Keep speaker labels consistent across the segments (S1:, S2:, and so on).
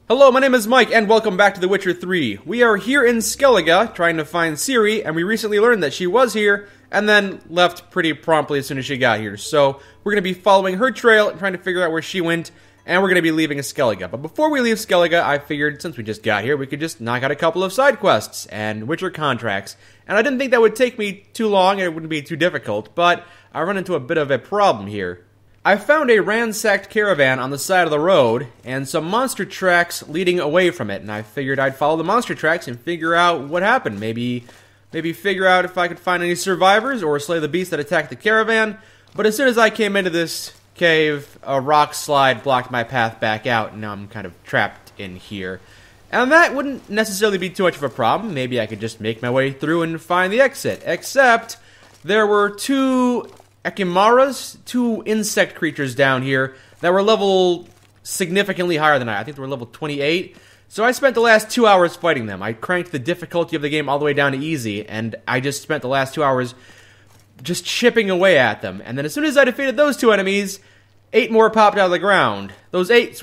S1: Hello, my name is Mike, and welcome back to The Witcher 3. We are here in Skellige, trying to find Ciri, and we recently learned that she was here, and then left pretty promptly as soon as she got here. So, we're going to be following her trail, and trying to figure out where she went, and we're going to be leaving Skellige. But before we leave Skellige, I figured, since we just got here, we could just knock out a couple of side quests, and Witcher contracts. And I didn't think that would take me too long, and it wouldn't be too difficult, but I run into a bit of a problem here. I found a ransacked caravan on the side of the road, and some monster tracks leading away from it, and I figured I'd follow the monster tracks and figure out what happened. Maybe figure out if I could find any survivors, or slay the beast that attacked the caravan. But as soon as I came into this cave, a rock slide blocked my path back out, and now I'm kind of trapped in here. And that wouldn't necessarily be too much of a problem. Maybe I could just make my way through and find the exit. Except, there were two Echimaras, two insect creatures down here that were level significantly higher than I think they were level 28. So I spent the last 2 hours fighting them. I cranked the difficulty of the game all the way down to easy, and I just spent the last 2 hours just chipping away at them. And then as soon as I defeated those two enemies, 8 more popped out of the ground. Those 8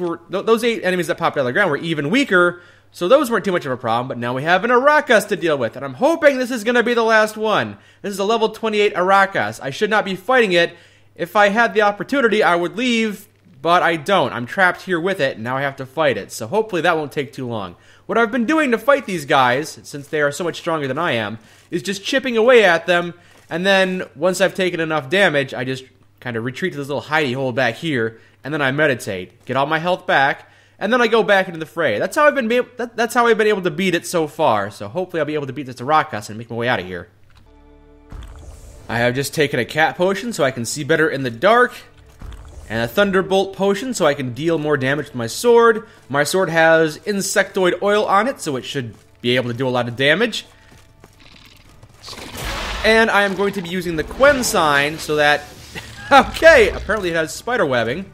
S1: enemies that popped out of the ground were even weaker, so those weren't too much of a problem, but now we have an Arakas to deal with, and I'm hoping this is going to be the last one. This is a level 28 Arakas. I should not be fighting it. If I had the opportunity, I would leave, but I don't. I'm trapped here with it, and now I have to fight it, so hopefully that won't take too long. What I've been doing to fight these guys, since they are so much stronger than I am, is just chipping away at them, and then once I've taken enough damage, I just kind of retreat to this little hidey hole back here, and then I meditate, get all my health back, and then I go back into the fray. That's how I've been able to beat it so far. So hopefully I'll be able to beat this Arakas and make my way out of here. I have just taken a cat potion so I can see better in the dark, and a thunderbolt potion so I can deal more damage with my sword. My sword has insectoid oil on it, so it should be able to do a lot of damage. And I am going to be using the Quen sign so that... okay, apparently it has spider webbing.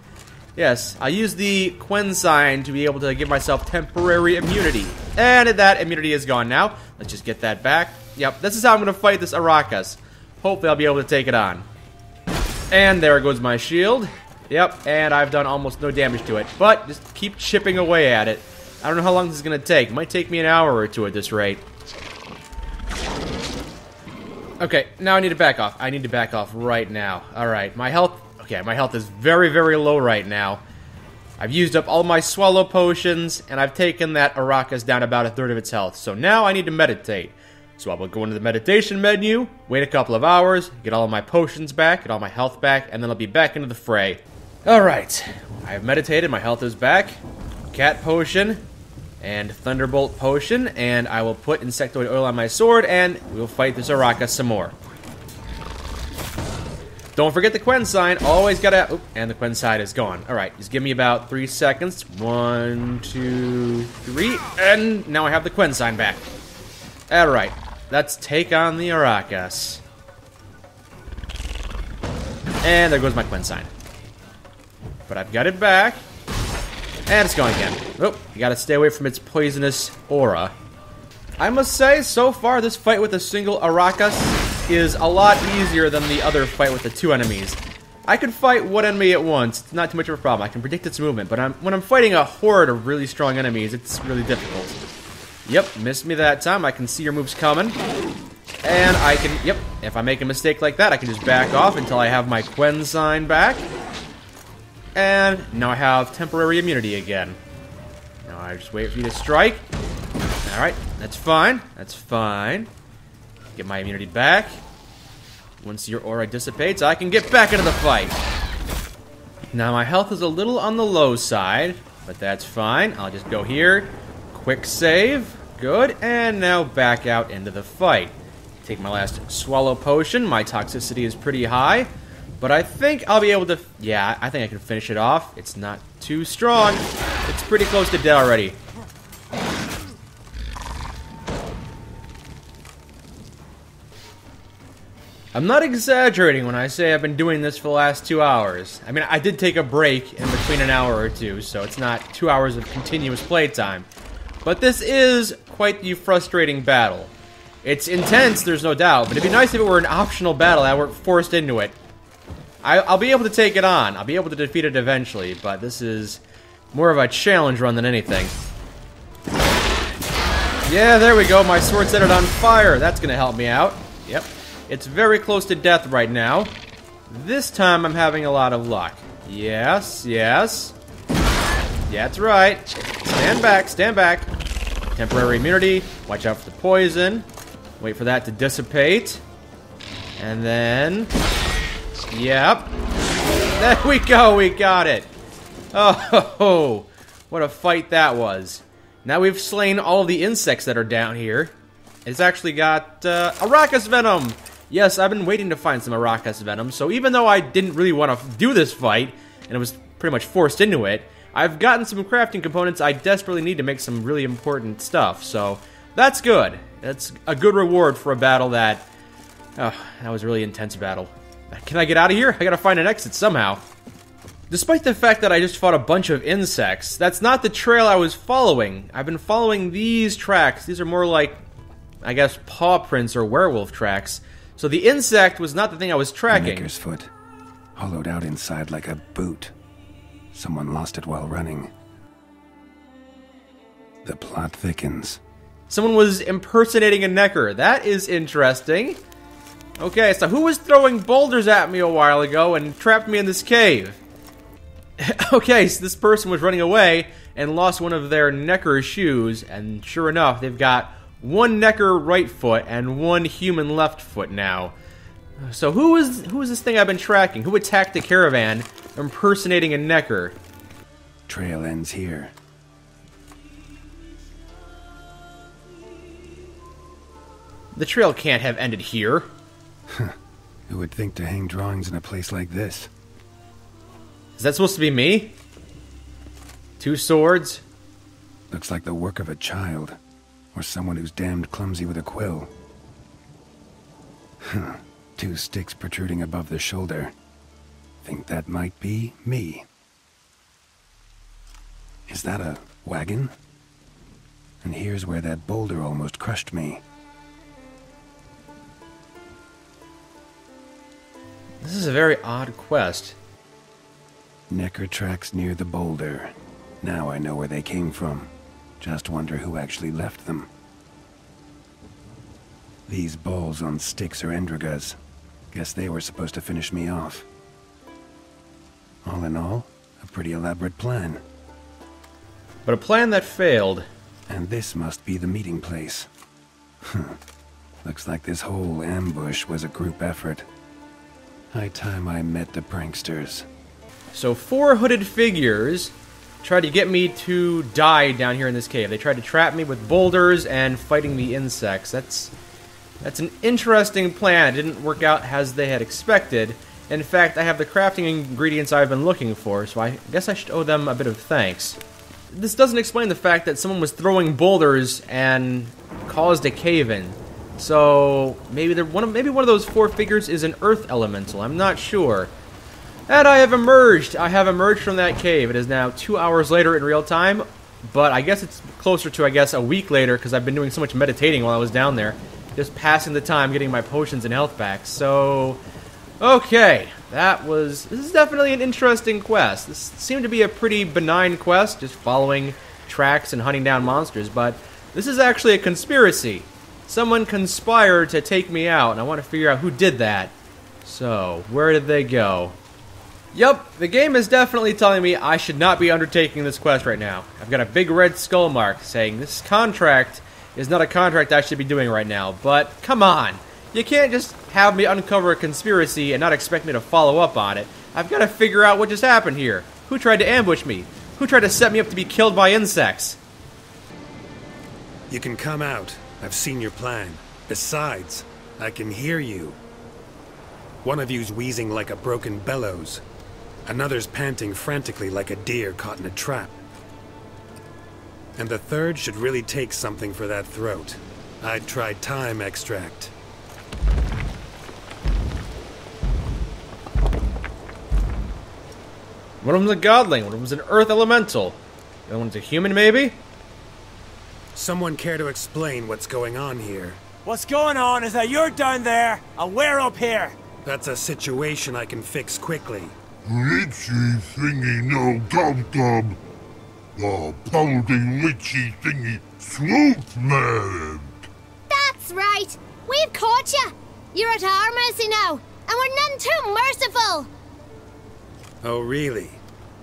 S1: Yes, I use the Quen sign to be able to give myself temporary immunity. And that immunity is gone now. Let's just get that back. Yep, this is how I'm going to fight this Arakas. Hopefully I'll be able to take it on. And there goes my shield. Yep, and I've done almost no damage to it. But just keep chipping away at it. I don't know how long this is going to take. It might take me an hour or two at this rate. Okay, now I need to back off. I need to back off right now. Alright, my health... okay, my health is very, very low right now. I've used up all my swallow potions, and I've taken that Arakas down about a third of its health. So now I need to meditate. So I will go into the meditation menu, wait a couple of hours, get all of my potions back, get all my health back, and then I'll be back into the fray. Alright, I have meditated, my health is back. Cat potion, and thunderbolt potion, and I will put insectoid oil on my sword, and we'll fight this Arakas some more. Don't forget the Quen sign. Always gotta... oop, and the Quen sign is gone. Alright, just give me about 3 seconds. 1, 2, 3. And now I have the Quen sign back. Alright, let's take on the Arakas. And there goes my Quen sign. But I've got it back. And it's gone again. Oh, you gotta stay away from its poisonous aura. I must say, so far, this fight with a single Arakas is a lot easier than the other fight with the two enemies. I could fight one enemy at once. It's not too much of a problem. I can predict its movement, but when I'm fighting a horde of really strong enemies, it's really difficult. Yep, missed me that time. I can see your moves coming. And I can, yep, if I make a mistake like that, I can just back off until I have my Quen sign back. And now I have temporary immunity again. Now I just wait for you to strike. Alright, that's fine. That's fine. Get my immunity back. Once your aura dissipates, I can get back into the fight. Now, my health is a little on the low side, but that's fine. I'll just go here. Quick save. Good. And now back out into the fight. Take my last swallow potion. My toxicity is pretty high, but I think I'll be able to... yeah, I think I can finish it off. It's not too strong. It's pretty close to dead already. I'm not exaggerating when I say I've been doing this for the last 2 hours. I mean, I did take a break in between an hour or two, so it's not 2 hours of continuous playtime. But this is quite the frustrating battle. It's intense, there's no doubt, but it'd be nice if it were an optional battle and I weren't forced into it. I'll be able to take it on. I'll be able to defeat it eventually, but this is more of a challenge run than anything. Yeah, there we go. My sword set it on fire. That's going to help me out. Yep. It's very close to death right now. This time I'm having a lot of luck. Yes, yes. Yeah, that's right. Stand back, stand back. Temporary immunity. Watch out for the poison. Wait for that to dissipate. And then... Yep. There we go, we got it. Oh, what a fight that was. Now we've slain all of the insects that are down here. It's actually got Arachas venom. Yes, I've been waiting to find some Arachas venom, so even though I didn't really want to do this fight, and it was pretty much forced into it, I've gotten some crafting components I desperately need to make some really important stuff, so that's good. That's a good reward for a battle that... Oh, that was a really intense battle. Can I get out of here? I gotta find an exit somehow. Despite the fact that I just fought a bunch of insects, that's not the trail I was following. I've been following these tracks. These are more like, I guess, paw prints or werewolf tracks. So the insect was not the thing I was tracking.
S2: Maker's foot, hollowed out inside like a boot. Someone lost it while running. The plot thickens.
S1: Someone was impersonating a necker. That is interesting. Okay, so who was throwing boulders at me a while ago and trapped me in this cave? Okay, so this person was running away and lost one of their necker shoes, and sure enough, they've got one necker right foot and one human left foot now. So who is this thing I've been tracking? Who attacked the caravan impersonating a necker?
S2: Trail ends here.
S1: The trail can't have ended here.
S2: Who would think to hang drawings in a place like this?
S1: Is that supposed to be me? 2 swords?
S2: Looks like the work of a child. Or someone who's damned clumsy with a quill. 2 sticks protruding above the shoulder. Think that might be me. Is that a wagon? And here's where that boulder almost crushed me.
S1: This is a very odd quest.
S2: Necker tracks near the boulder. Now I know where they came from. Just wonder who actually left them. These balls on sticks are Endrigas. Guess they were supposed to finish me off. All in all, a pretty elaborate plan.
S1: But a plan that failed.
S2: And this must be the meeting place. Looks like this whole ambush was a group effort. High time I met the pranksters.
S1: So 4 hooded figures tried to get me to die down here in this cave. They tried to trap me with boulders and fighting the insects. That's an interesting plan. It didn't work out as they had expected. In fact, I have the crafting ingredients I've been looking for, so I guess I should owe them a bit of thanks. This doesn't explain the fact that someone was throwing boulders and caused a cave-in. So maybe one of those 4 figures is an earth elemental. I'm not sure. And I have emerged. I have emerged from that cave. It is now 2 hours later in real time, but I guess it's closer to, a week later because I've been doing so much meditating while I was down there. Just passing the time getting my potions and health back. So, okay. This is definitely an interesting quest. This seemed to be a pretty benign quest, just following tracks and hunting down monsters, but this is actually a conspiracy. Someone conspired to take me out, and I want to figure out who did that. So, where did they go? Yup, the game is definitely telling me I should not be undertaking this quest right now. I've got a big red skull mark saying this contract is not a contract I should be doing right now, but come on. You can't just have me uncover a conspiracy and not expect me to follow up on it. I've got to figure out what just happened here. Who tried to ambush me? Who tried to set me up to be killed by insects?
S2: You can come out. I've seen your plan. Besides, I can hear you. One of you's wheezing like a broken bellows. Another's panting frantically like a deer caught in a trap. And the third should really take something for that throat. I'd try thyme extract.
S1: One of them's a godling, one of them's an earth elemental. The other one's a human, maybe?
S2: Someone care to explain what's going on here?
S3: What's going on is that you're down there, and we're up here.
S2: That's a situation I can fix quickly.
S4: Glitchy thingy no dum-dum. Oh, pounding witchy thingy swoop man.
S5: That's right. We've caught you. You're at our mercy now, and we're none too merciful.
S2: Oh, really?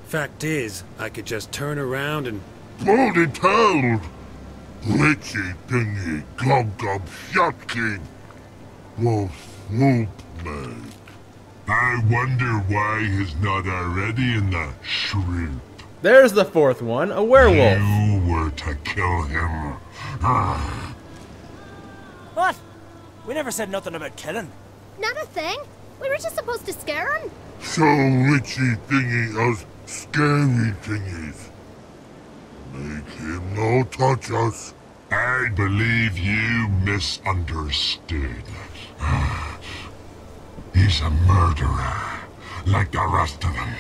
S2: Fact is, I could just turn around and...
S4: Bloody told. Witchy thingy gob gob shot king. Whoa, swoop man. I wonder why he's not already in the shrimp.
S1: There's the fourth one, a werewolf.
S4: You were to kill him.
S3: What? We never said nothing about killing.
S5: Not a thing. We were just supposed to scare him.
S4: So witchy thingy us scary thingies. Make him no touch us. I believe you misunderstood. He's a murderer, like the rest of them.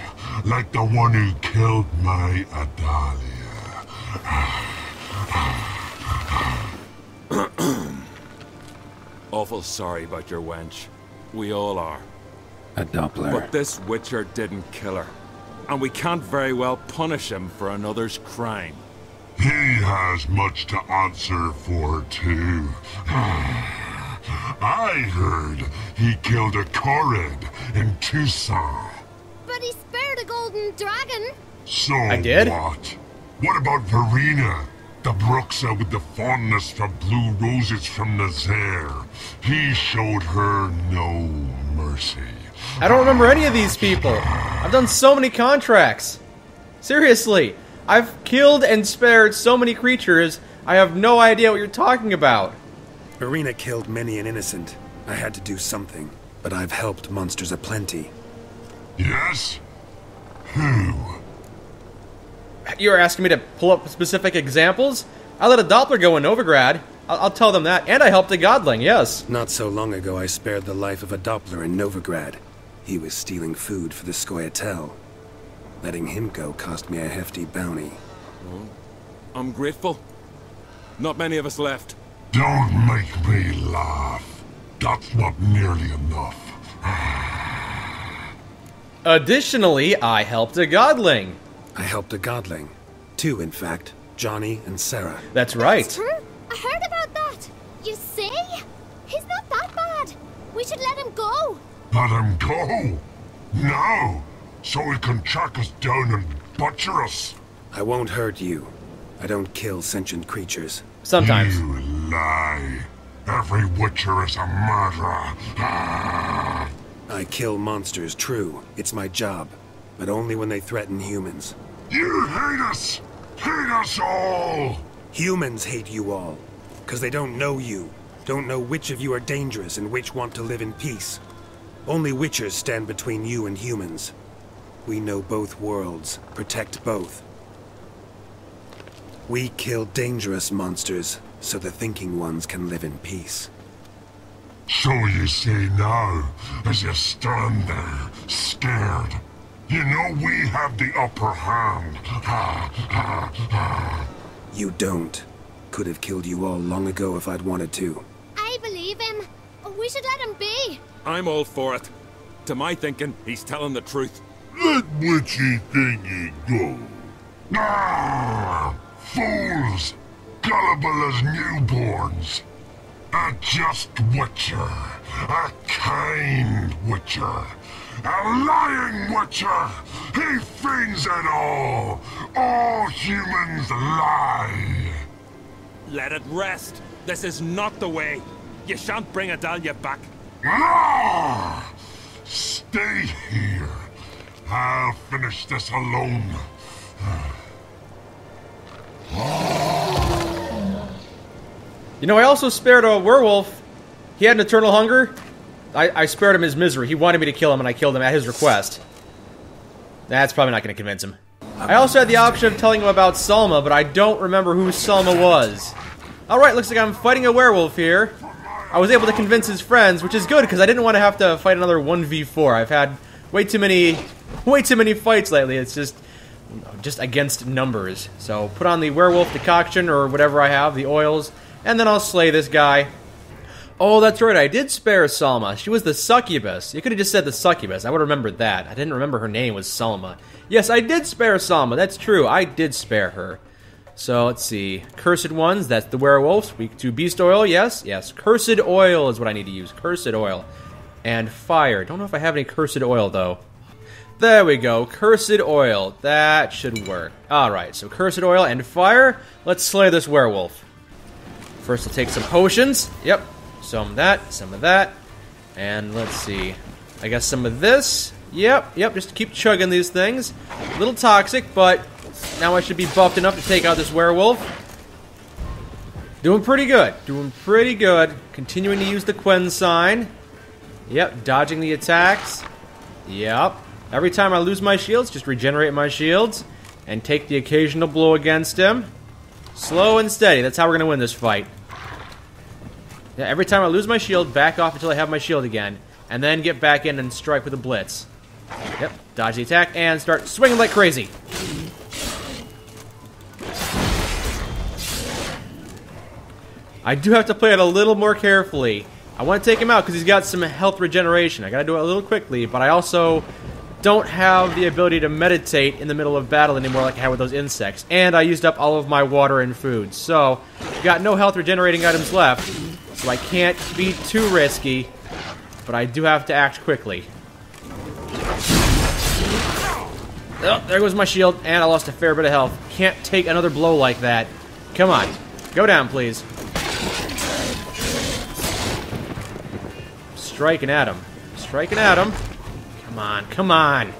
S4: Like the one who killed my Adalia.
S6: Awful sorry about your wench. We all are.
S7: A Doppler.
S6: But this Witcher didn't kill her. And we can't very well punish him for another's crime.
S4: He has much to answer for, too. I heard he killed a Korid in Tucson.
S5: But he spared a golden dragon.
S4: So
S1: I did?
S4: what? What about Verena? The Bruxa with the fondness for blue roses from Nazaire. He showed her no mercy.
S1: I don't remember any of these people. I've done so many contracts. Seriously, I've killed and spared so many creatures, I have no idea what you're talking about.
S2: Verena killed many an innocent. I had to do something, but I've helped monsters aplenty.
S4: Yes? Who?
S1: You're asking me to pull up specific examples? I let a Doppler go in Novigrad. I'll tell them that. And I helped a Godling, yes.
S2: Not so long ago, I spared the life of a Doppler in Novigrad. He was stealing food for the Scoia'tael. Letting him go cost me a hefty bounty.
S6: Well, I'm grateful. Not many of us left.
S4: Don't make me laugh. That's not nearly enough.
S1: Additionally, I helped a Godling.
S2: I helped a Godling. Two, in fact. Johnny and Sarah.
S1: That's right.
S5: That's true. I heard about that. You see? He's not that bad. We should let him go.
S4: Let him go? No! So he can track us down and butcher us.
S2: I won't hurt you. I don't kill sentient creatures.
S1: Sometimes.
S4: You lie. Every Witcher is a murderer.
S2: I kill monsters, true. It's my job. But only when they threaten humans.
S4: You hate us! Hate us all!
S2: Humans hate you all. Because they don't know you. Don't know which of you are dangerous and which want to live in peace. Only Witchers stand between you and humans. We know both worlds. Protect both. We kill dangerous monsters, so the thinking ones can live in peace.
S4: So you say now, as you stand there, scared. You know we have the upper hand.
S2: You don't. Could have killed you all long ago if I'd wanted to.
S5: I believe him. We should let him be.
S6: I'm all for it. To my thinking, he's telling the truth.
S4: Let witchy thingy go. Ah! Fools! Gullible as newborns. A just Witcher. A kind Witcher. A lying Witcher! He feigns it all! All humans lie!
S6: Let it rest. This is not the way. You shan't bring Adalia back.
S4: Ah! Stay here. I'll finish this alone.
S1: You know, I also spared a werewolf. He had an eternal hunger. I spared him his misery. He wanted me to kill him, and I killed him at his request. That's probably not going to convince him. I also had the option of telling him about Selma, but I don't remember who Selma was. Alright, looks like I'm fighting a werewolf here. I was able to convince his friends, which is good, because I didn't want to have to fight another 1v4. I've had way too many fights lately. It's just against numbers. So, put on the werewolf decoction, or whatever I have, the oils, and then I'll slay this guy. Oh, that's right, I did spare Salma. She was the succubus. You could have just said the succubus. I would have remembered that. I didn't remember her name was Salma. Yes, I did spare Salma. That's true. I did spare her. So, let's see. Cursed ones, that's the werewolves. Weak to beast oil, yes. Yes, cursed oil is what I need to use. Cursed oil. And fire. Don't know if I have any cursed oil, though. There we go. Cursed oil. That should work. Alright, so cursed oil and fire. Let's slay this werewolf. First, I'll take some potions. Yep. Some of that. And let's see. I guess some of this. Yep, just keep chugging these things. A little toxic, but now I should be buffed enough to take out this werewolf. Doing pretty good. Continuing to use the Quen sign. Yep, dodging the attacks. Yep. Every time I lose my shields, just regenerate my shields. And take the occasional blow against him. Slow and steady. That's how we're going to win this fight. Yeah, every time I lose my shield, back off until I have my shield again. And then get back in and strike with a blitz. Yep, dodge the attack and start swinging like crazy. I do have to play it a little more carefully. I want to take him out because he's got some health regeneration. I gotta do it a little quickly, but I also don't have the ability to meditate in the middle of battle anymore like I had with those insects. And I used up all of my water and food. So, got no health regenerating items left. So I can't be too risky. But I do have to act quickly. Oh, there goes my shield, and I lost a fair bit of health. Can't take another blow like that. Come on. Go down, please. Striking at him. Come on.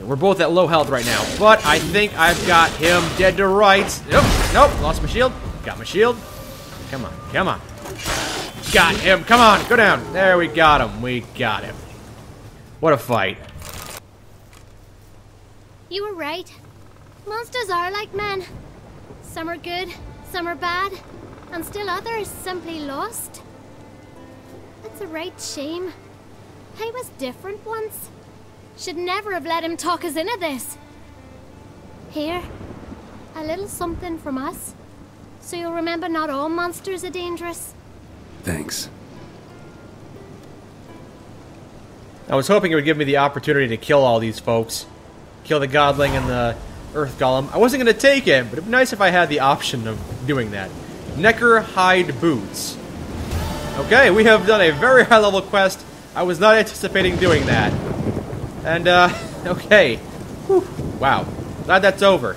S1: We're both at low health right now, but I think I've got him dead to rights. Nope, lost my shield. Got my shield. Come on. Got him. Come on, go down. There, we got him. What a fight.
S5: You were right. Monsters are like men. Some are good, some are bad, and still others simply lost. It's a right shame. I was different once. Should never have let him talk us into this. Here, a little something from us, so you'll remember not all monsters are dangerous.
S2: Thanks.
S1: I was hoping it would give me the opportunity to kill all these folks. Kill the godling and the earth golem. I wasn't going to take it, but it'd be nice if I had the option of doing that. Necker hide boots. Okay, we have done a very high level quest. I was not anticipating doing that. And, okay. Whew. Wow. Glad that's over.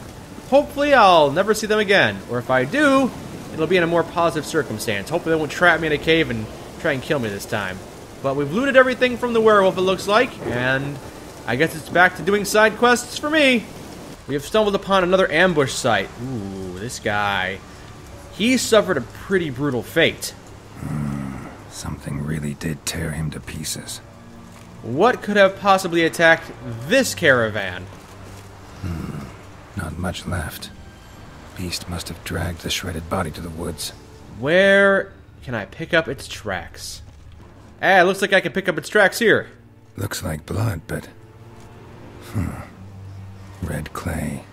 S1: Hopefully I'll never see them again. Or if I do, it'll be in a more positive circumstance. Hopefully they won't trap me in a cave and try and kill me this time. But we've looted everything from the werewolf, it looks like. And I guess it's back to doing side quests for me. We have stumbled upon another ambush site. Ooh, this guy. He suffered a pretty brutal fate.
S2: Something really did tear him to pieces.
S1: What could have possibly attacked this caravan?
S2: Not much left. Beast must have dragged the shredded body to the woods.
S1: Where can I pick up its tracks? Ah, it looks like I can pick up its tracks here.
S2: Looks like blood, but... Red clay.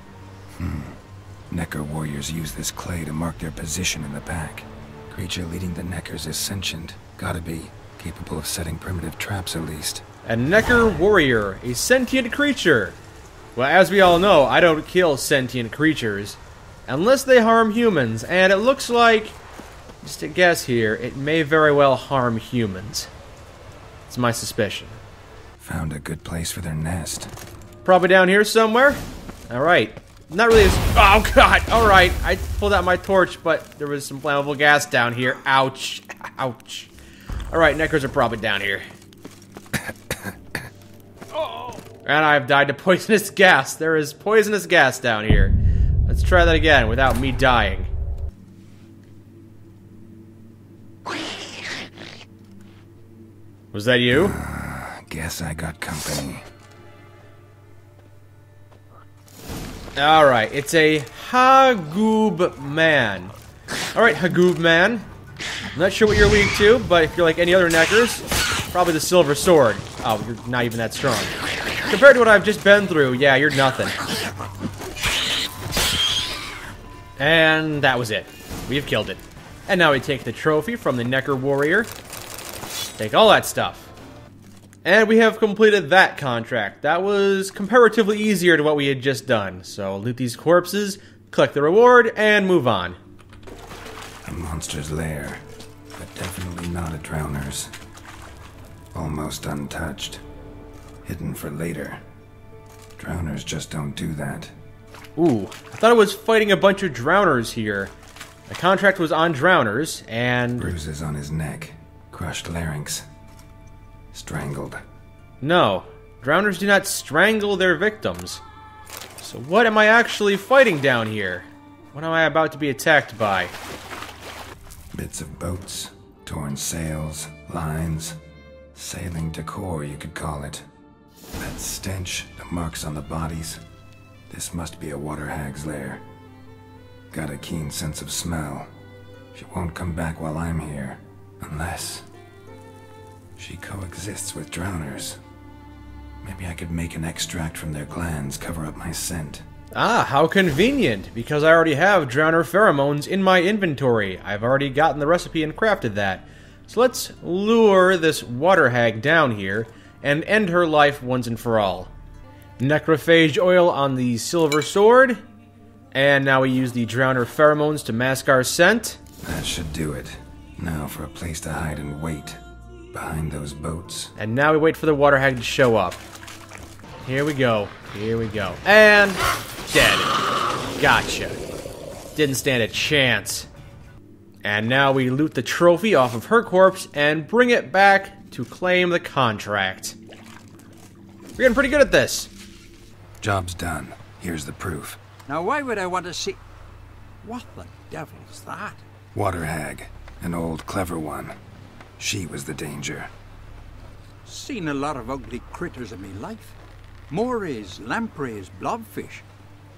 S2: Necker warriors use this clay to mark their position in the pack. Creature leading the Neckers is sentient. Gotta be. Capable of setting primitive traps, at least.
S1: A Necker warrior. A sentient creature. Well, as we all know, I don't kill sentient creatures. Unless they harm humans. And it looks like, just a guess here, it may very well harm humans. It's my suspicion.
S2: Found a good place for their nest.
S1: Probably down here somewhere. Alright. Not really as... Oh, God! Alright. I pulled out my torch, but there was some flammable gas down here. Ouch. Ouch. Alright, Neckers are probably down here. And I've died to poisonous gas. There is poisonous gas down here. Let's try that again without me dying. Was that you?
S2: Guess I got company.
S1: Alright, it's a Hagoob man. Alright, Hagoob man. I'm not sure what you're weak to, but if you're like any other Neckers, probably the silver sword. Oh, you're not even that strong. Compared to what I've just been through, yeah, you're nothing. And that was it. We've killed it. And now we take the trophy from the Necker Warrior. Take all that stuff. And we have completed that contract. That was comparatively easier to what we had just done. So loot these corpses, collect the reward, and move on.
S2: A monster's lair, but definitely not a drowner's. Almost untouched. Hidden for later. Drowners just don't do that.
S1: Ooh, I thought I was fighting a bunch of drowners here. The contract was on drowners, and...
S2: Bruises on his neck. Crushed larynx. Strangled.
S1: No, drowners do not strangle their victims. So what am I actually fighting down here? What am I about to be attacked by?
S2: Bits of boats, torn sails, lines. Sailing decor, you could call it. That stench, the marks on the bodies. This must be a water hag's lair. Got a keen sense of smell. She won't come back while I'm here. Unless... she coexists with drowners. Maybe I could make an extract from their glands cover up my scent.
S1: Ah, how convenient, because I already have drowner pheromones in my inventory. I've already gotten the recipe and crafted that. So let's lure this water hag down here and end her life once and for all. Necrophage oil on the silver sword. And now we use the drowner pheromones to mask our scent.
S2: That should do it. Now for a place to hide and wait. Behind those boats.
S1: And now we wait for the water hag to show up. Here we go. Here we go. And... dead. Gotcha. Didn't stand a chance. And now we loot the trophy off of her corpse and bring it back to claim the contract. We're getting pretty good at this.
S2: Job's done. Here's the proof.
S7: Now why would I want to see... what the devil's that?
S2: Water hag. An old clever one. She was the danger.
S7: Seen a lot of ugly critters in me life. Morays, lampreys, blobfish.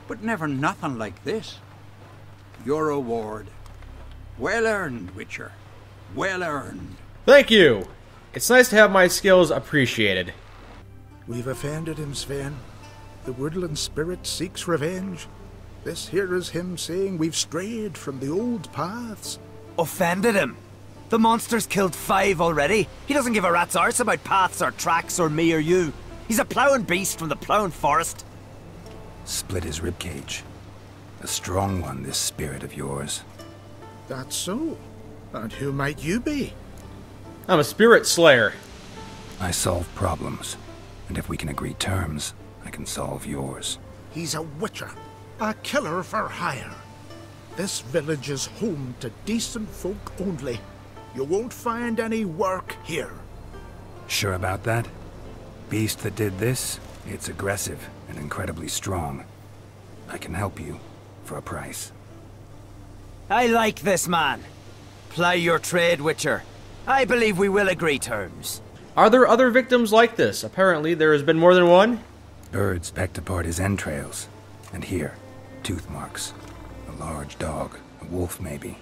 S7: But never nothing like this. Your reward. Well earned, Witcher. Well earned.
S1: Thank you. It's nice to have my skills appreciated.
S8: We've offended him, Sven. The woodland spirit seeks revenge. This here is him saying we've strayed from the old paths.
S3: Offended him? The monster's killed 5 already. He doesn't give a rat's arse about paths or tracks or me or you. He's a ploughing beast from the ploughing forest.
S2: Split his ribcage. A strong one, this spirit of yours.
S8: That's so. And who might you be?
S1: I'm a spirit slayer.
S2: I solve problems. And if we can agree terms, I can solve yours.
S8: He's a witcher. A killer for hire. This village is home to decent folk only. You won't find any work here.
S2: Sure about that? Beast that did this, it's aggressive and incredibly strong. I can help you for a price.
S3: I like this man. Ply your trade, Witcher. I believe we will agree terms.
S1: Are there other victims like this? Apparently there has been more than one.
S2: Birds pecked apart his entrails. And here, tooth marks. A large dog, a wolf maybe.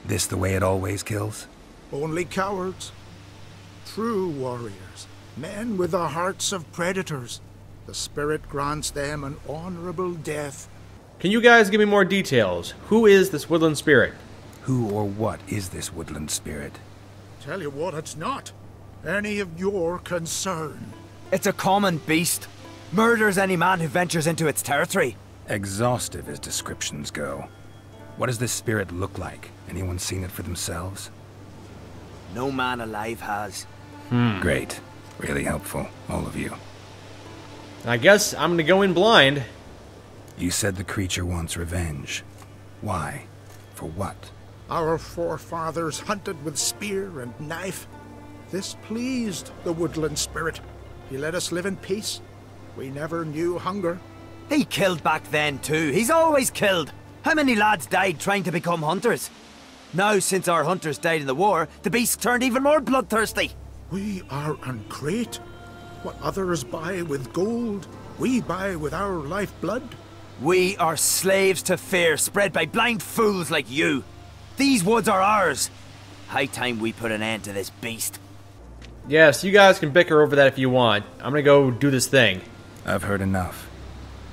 S2: This the way it always kills?
S8: Only cowards. True warriors. Men with the hearts of predators. The spirit grants them an honorable death.
S1: Can you guys give me more details? Who is this woodland spirit?
S2: Who or what is this woodland spirit?
S8: Tell you what, it's not any of your concern.
S3: It's a common beast. Murders any man who ventures into its territory.
S2: Exhaustive as descriptions go. What does this spirit look like? Anyone seen it for themselves?
S3: No man alive has.
S2: Great. Really helpful, all of you.
S1: I guess I'm gonna go in blind.
S2: You said the creature wants revenge. Why? For what?
S8: Our forefathers hunted with spear and knife. This pleased the woodland spirit. He let us live in peace. We never knew hunger.
S3: He killed back then too. He's always killed. How many lads died trying to become hunters? Now, since our hunters died in the war, the beast turned even more bloodthirsty.
S8: We are uncreate. What others buy with gold, we buy with our lifeblood.
S3: We are slaves to fear spread by blind fools like you. These woods are ours. High time we put an end to this beast.
S1: Yes, you guys can bicker over that if you want. I'm gonna go do this thing.
S2: I've heard enough.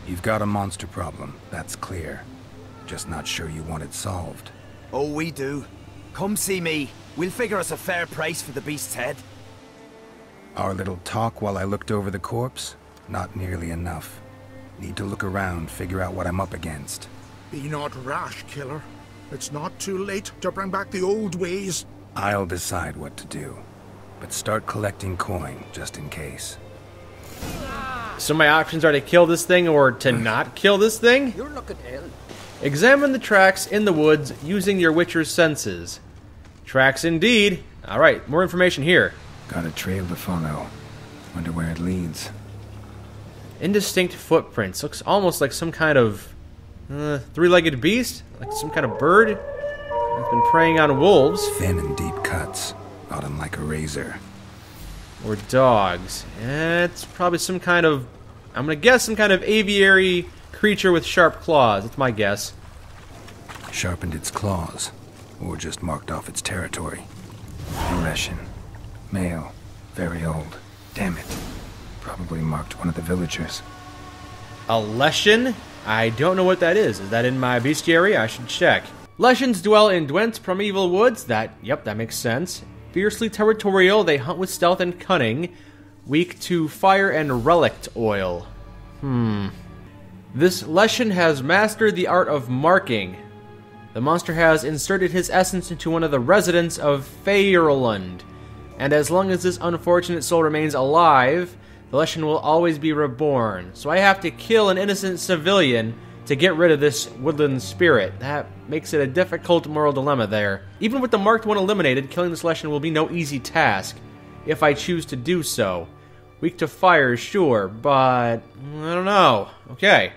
S2: You've got a monster problem, that's clear. Just not sure you want it solved.
S3: Oh, we do. Come see me. We'll figure us a fair price for the beast's head.
S9: Our little talk while I looked over the corpse? Not nearly enough. Need to look around, figure out what I'm up against.
S8: Be not rash, killer. It's not too late to bring back the old ways.
S9: I'll decide what to do. But start collecting coin, just in case.
S1: So my options are to kill this thing or to not kill this thing?
S7: You're looking ill.
S1: Examine the tracks in the woods using your Witcher's senses. Tracks indeed. Alright, more information here.
S9: Got a trail to follow. Wonder where it leads.
S1: Indistinct footprints. Looks almost like some kind of three-legged beast? Like some kind of bird? It's been preying on wolves.
S9: Thin and deep cuts. Got him like a razor.
S1: Or dogs. It's probably some kind of, I'm gonna guess some kind of aviary creature with sharp claws. That's my guess.
S9: Sharpened its claws. Or just marked off its territory. Leshen. Male. Very old. Damn it. Probably marked one of the villagers.
S1: A Leshen? I don't know what that is. Is that in my bestiary? I should check. Leshens dwell in Dwent's primeval woods. That makes sense. Fiercely territorial, they hunt with stealth and cunning. Weak to fire and relict oil. This Leshen has mastered the art of marking. The monster has inserted his essence into one of the residents of Faerland. And as long as this unfortunate soul remains alive, the Leshen will always be reborn. So I have to kill an innocent civilian to get rid of this woodland spirit. That makes it a difficult moral dilemma there. Even with the marked one eliminated, killing this Leshen will be no easy task, if I choose to do so. Weak to fire, sure, but I don't know. Okay,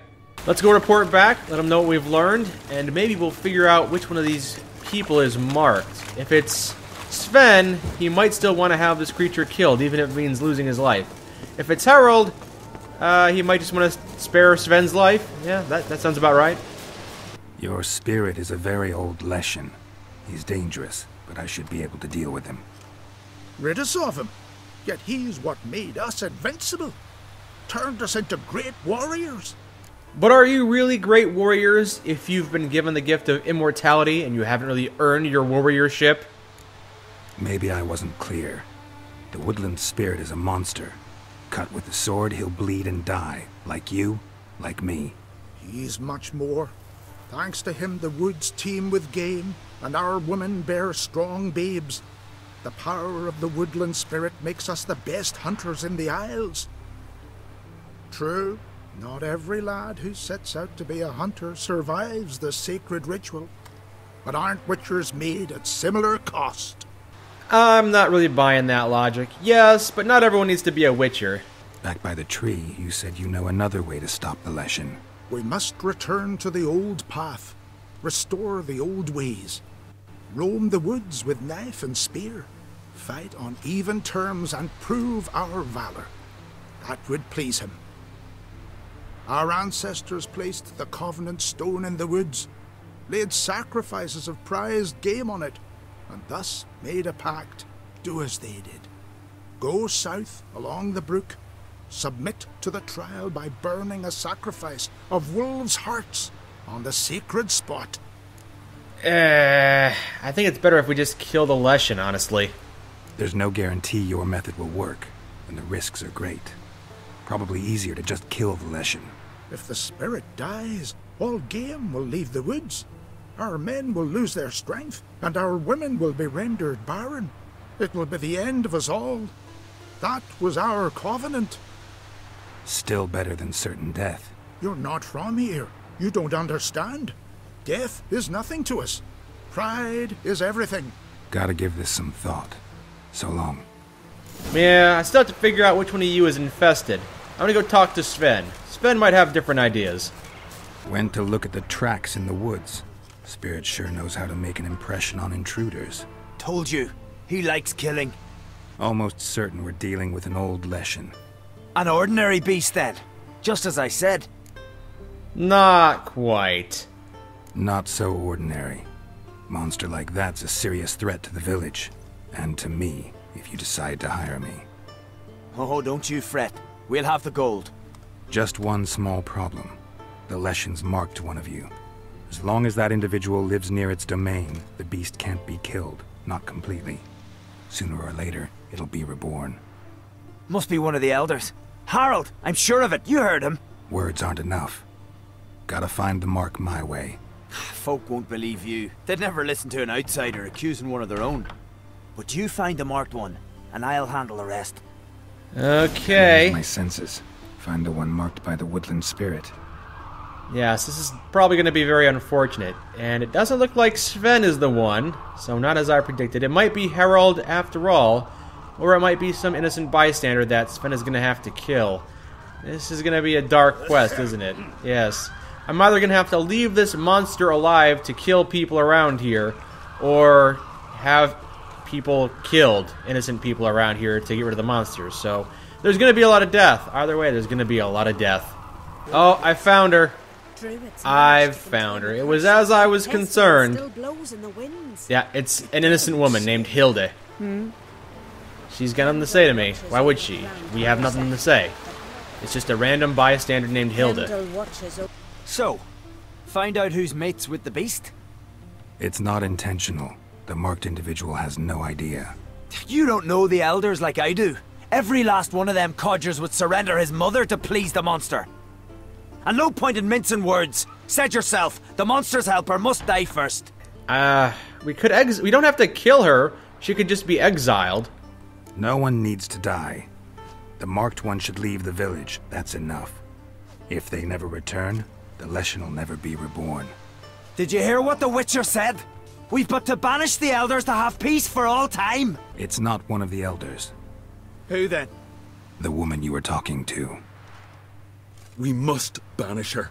S1: let's go report back, let them know what we've learned, and maybe we'll figure out which one of these people is marked. If it's Sven, he might still want to have this creature killed, even if it means losing his life. If it's Harold, he might just want to spare Sven's life. Yeah, that sounds about right.
S9: Your spirit is a very old Leshen. He's dangerous, but I should be able to deal with him.
S8: Rid us of him. Yet he's what made us invincible. Turned us into great warriors.
S1: But are you really great warriors if you've been given the gift of immortality and you haven't really earned your warriorship?
S9: Maybe I wasn't clear. The woodland spirit is a monster. Cut with the sword, he'll bleed and die. Like you, like me.
S8: He's much more. Thanks to him, the woods teem with game, and our women bear strong babes. The power of the woodland spirit makes us the best hunters in the Isles. True, not every lad who sets out to be a hunter survives the sacred ritual. But aren't witchers made at similar cost?
S1: I'm not really buying that logic. Yes, but not everyone needs to be a witcher.
S9: Back by the tree, you said you know another way to stop the Leshen.
S8: We must return to the old path, restore the old ways, roam the woods with knife and spear, fight on even terms and prove our valor. That would please him. Our ancestors placed the Covenant Stone in the woods, laid sacrifices of prized game on it, and thus made a pact. Do as they did. Go south along the brook, submit to the trial by burning a sacrifice of wolves' hearts on the sacred spot.
S1: I think it's better if we just kill the Leshen, honestly.
S9: There's no guarantee your method will work, and the risks are great. Probably easier to just kill the Leshen.
S8: If the spirit dies, all game will leave the woods. Our men will lose their strength, and our women will be rendered barren. It will be the end of us all. That was our covenant.
S9: Still better than certain death.
S8: You're not from here. You don't understand. Death is nothing to us. Pride is everything.
S9: Gotta give this some thought. So long.
S1: Yeah, I still have to figure out which one of you is infested. I'm gonna go talk to Sven. Sven might have different ideas.
S9: Went to look at the tracks in the woods. Spirit sure knows how to make an impression on intruders.
S3: Told you, he likes killing.
S9: Almost certain we're dealing with an old Leshen.
S3: An ordinary beast then, just as I said.
S1: Not quite.
S9: Not so ordinary. Monster like that's a serious threat to the village. And to me, if you decide to hire me.
S3: Oh, don't you fret. We'll have the gold.
S9: Just one small problem. The Leshen's marked one of you. As long as that individual lives near its domain, the beast can't be killed. Not completely. Sooner or later, it'll be reborn.
S3: Must be one of the elders. Harold, I'm sure of it. You heard him.
S9: Words aren't enough. Gotta find the mark my way.
S3: Folk won't believe you. They'd never listen to an outsider accusing one of their own. But you find the marked one, and I'll handle the rest.
S1: Okay.
S9: Use my senses. Find the one marked by the woodland spirit.
S1: Yes, this is probably going to be very unfortunate. And it doesn't look like Sven is the one, so not as I predicted. It might be Harold after all, or it might be some innocent bystander that Sven is going to have to kill. This is going to be a dark quest, isn't it? Yes. I'm either going to have to leave this monster alive to kill people around here, or have people killed, innocent people around here, to get rid of the monsters. So there's going to be a lot of death. Either way, there's going to be a lot of death. Oh, I found her. I've found her. It was as I was concerned. Yeah, it's an innocent woman named Hilde. She's got nothing to say to me. Why would she? We have nothing to say. It's just a random bystander named Hilde.
S3: So, find out who's mates with the beast?
S9: It's not intentional. The marked individual has no idea.
S3: You don't know the elders like I do. Every last one of them codgers would surrender his mother to please the monster. And no point in mincing words. Said yourself, the monster's helper must die first.
S1: We don't have to kill her. She could just be exiled.
S9: No one needs to die. The marked one should leave the village. That's enough. If they never return, the Leshen will never be reborn.
S3: Did you hear what the Witcher said? We've but to banish the elders to have peace for all time.
S9: It's not one of the elders.
S3: Who then?
S9: The woman you were talking to.
S6: We must banish her.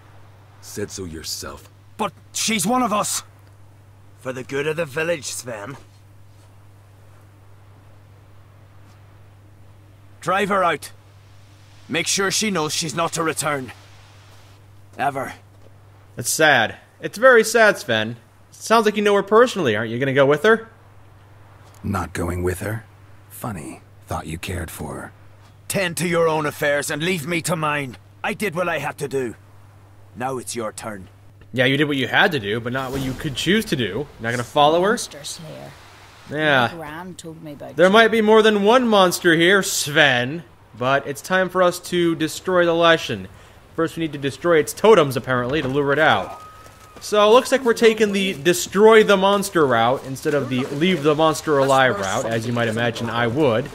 S6: Said so yourself.
S3: But she's one of us. For the good of the village, Sven. Drive her out. Make sure she knows she's not to return. Ever.
S1: That's sad. It's very sad, Sven. Sounds like you know her personally. Aren't you going to go with her?
S9: Not going with her? Funny. Thought you cared for her.
S3: Tend to your own affairs and leave me to mine. I did what I had to do. Now it's your turn.
S1: Yeah, you did what you had to do, but not what you could choose to do. Not gonna follow her?
S10: Monster Slayer.
S1: Yeah.
S10: Gran told me about
S1: There might be more than one monster here, Sven. But it's time for us to destroy the Leshen. First we need to destroy its totems, apparently, to lure it out. So it looks like we're taking the destroy the monster route instead of the leave the monster alive route, as you might imagine I would.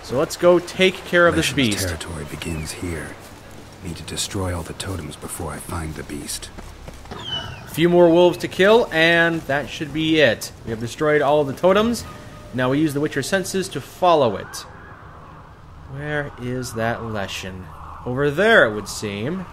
S1: So let's go take care of this beast.
S9: Territory begins here. Need to destroy all the totems before I find the beast.
S1: A few more wolves to kill, and that should be it. We have destroyed all of the totems. Now we use the Witcher senses to follow it. Where is that Leshen? Over there, it would seem.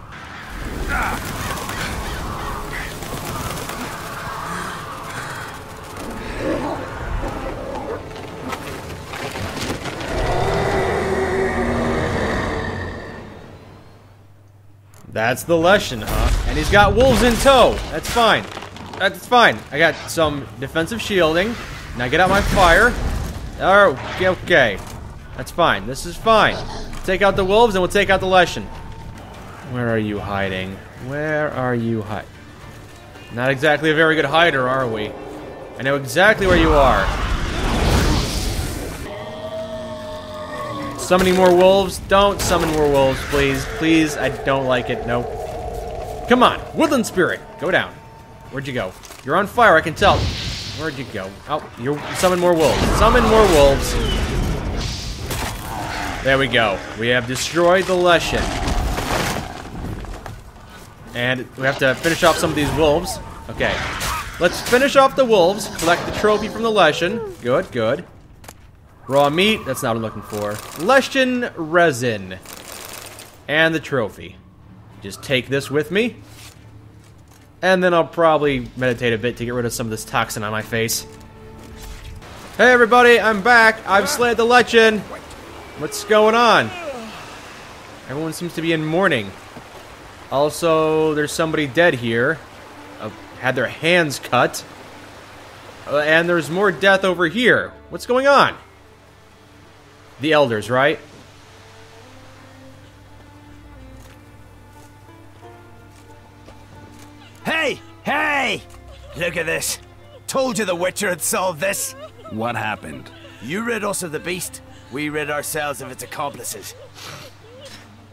S1: That's the Leshen, huh? And he's got wolves in tow. That's fine. That's fine. I got some defensive shielding. Now get out my fire. Okay. That's fine. This is fine. Take out the wolves and we'll take out the Leshen. Where are you hiding? Where are you hiding? Not exactly a very good hider, are we? I know exactly where you are. Summoning more wolves. Don't summon more wolves, please. Please, I don't like it. Nope. Come on, woodland spirit, go down. Where'd you go? You're on fire, I can tell. Where'd you go? Oh, you summon more wolves. Summon more wolves. There we go. We have destroyed the Leshen. And we have to finish off some of these wolves. Okay. Let's finish off the wolves. Collect the trophy from the Leshen. Good, good. Raw meat. That's not what I'm looking for. Leshen resin. And the trophy. Just take this with me. And then I'll probably meditate a bit to get rid of some of this toxin on my face. Hey everybody, I'm back. I've slayed the Leshen. What's going on? Everyone seems to be in mourning. Also, there's somebody dead here. Had their hands cut. And there's more death over here. What's going on? The elders, right?
S3: Hey! Hey! Hey! Look at this. Told you the Witcher had solved this.
S9: What happened?
S3: You rid us of the beast, we rid ourselves of its accomplices.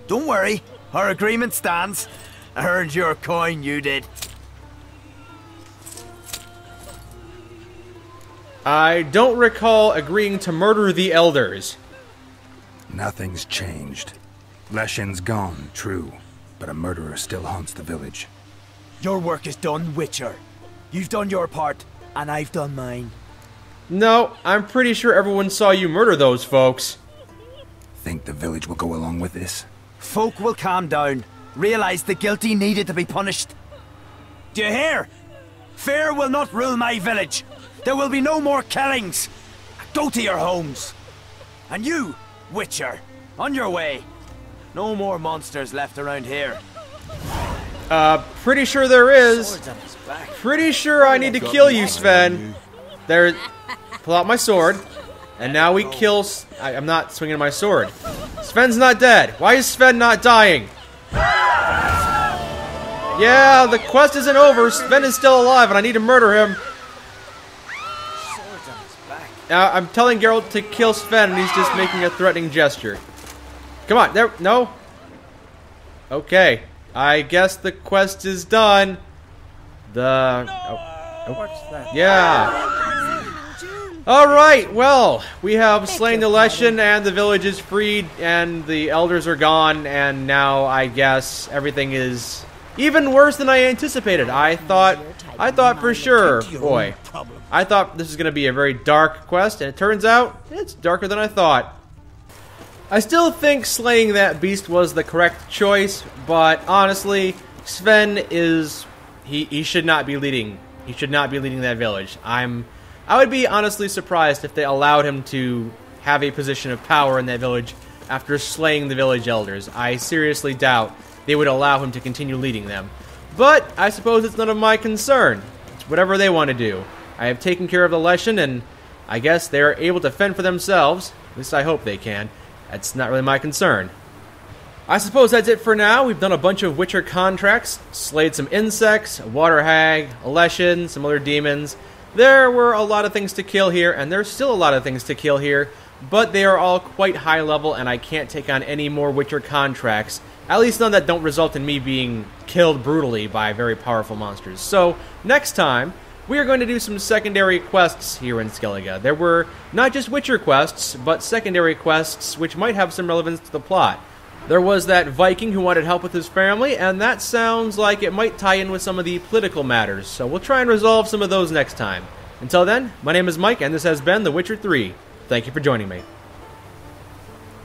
S3: Don't worry, our agreement stands. I earned your coin, you did.
S1: I don't recall agreeing to murder the elders.
S9: Nothing's changed. Leshen's gone, true, but a murderer still haunts the village.
S3: Your work is done, Witcher. You've done your part, and I've done mine.
S1: No, I'm pretty sure everyone saw you murder those folks.
S9: Think the village will go along with this?
S3: Folk will calm down, realize the guilty needed to be punished. Do you hear? Fear will not rule my village. There will be no more killings. Go to your homes. And you, Witcher, on your way. No more monsters left around here.
S1: Pretty sure there is.
S3: Swords on his back.
S1: Pretty sure I need to kill you, Sven. There, pull out my sword, and now we kill. I'm not swinging my sword. Sven's not dead. Why is Sven not dying? Yeah, the quest isn't over. Sven is still alive, and I need to murder him.
S3: Swords on his back.
S1: I'm telling Geralt to kill Sven, and he's just making a threatening gesture. Come on, there. No. Okay, I guess the quest is done.
S3: What's that?
S1: Yeah. Alright, well, we have slain the Leshen and the village is freed and the elders are gone and now I guess everything is even worse than I anticipated. I thought for sure, boy, I thought this was going to be a very dark quest and it turns out it's darker than I thought. I still think slaying that beast was the correct choice, but honestly, Sven is... He should not be leading. He should not be leading that village. I would be honestly surprised if they allowed him to have a position of power in that village after slaying the village elders. I seriously doubt they would allow him to continue leading them. But I suppose it's none of my concern. It's whatever they want to do. I have taken care of the Leshen, and I guess they are able to fend for themselves. At least I hope they can. That's not really my concern. I suppose that's it for now. We've done a bunch of Witcher contracts, slayed some insects, a water hag, a Leshen, some other demons. There were a lot of things to kill here, and there's still a lot of things to kill here, but they are all quite high level, and I can't take on any more Witcher contracts, at least none that don't result in me being killed brutally by very powerful monsters. So, next time, we are going to do some secondary quests here in Skellige. There were not just Witcher quests, but secondary quests which might have some relevance to the plot. There was that Viking who wanted help with his family, and that sounds like it might tie in with some of the political matters, so we'll try and resolve some of those next time. Until then, my name is Mike, and this has been The Witcher 3. Thank you for joining me.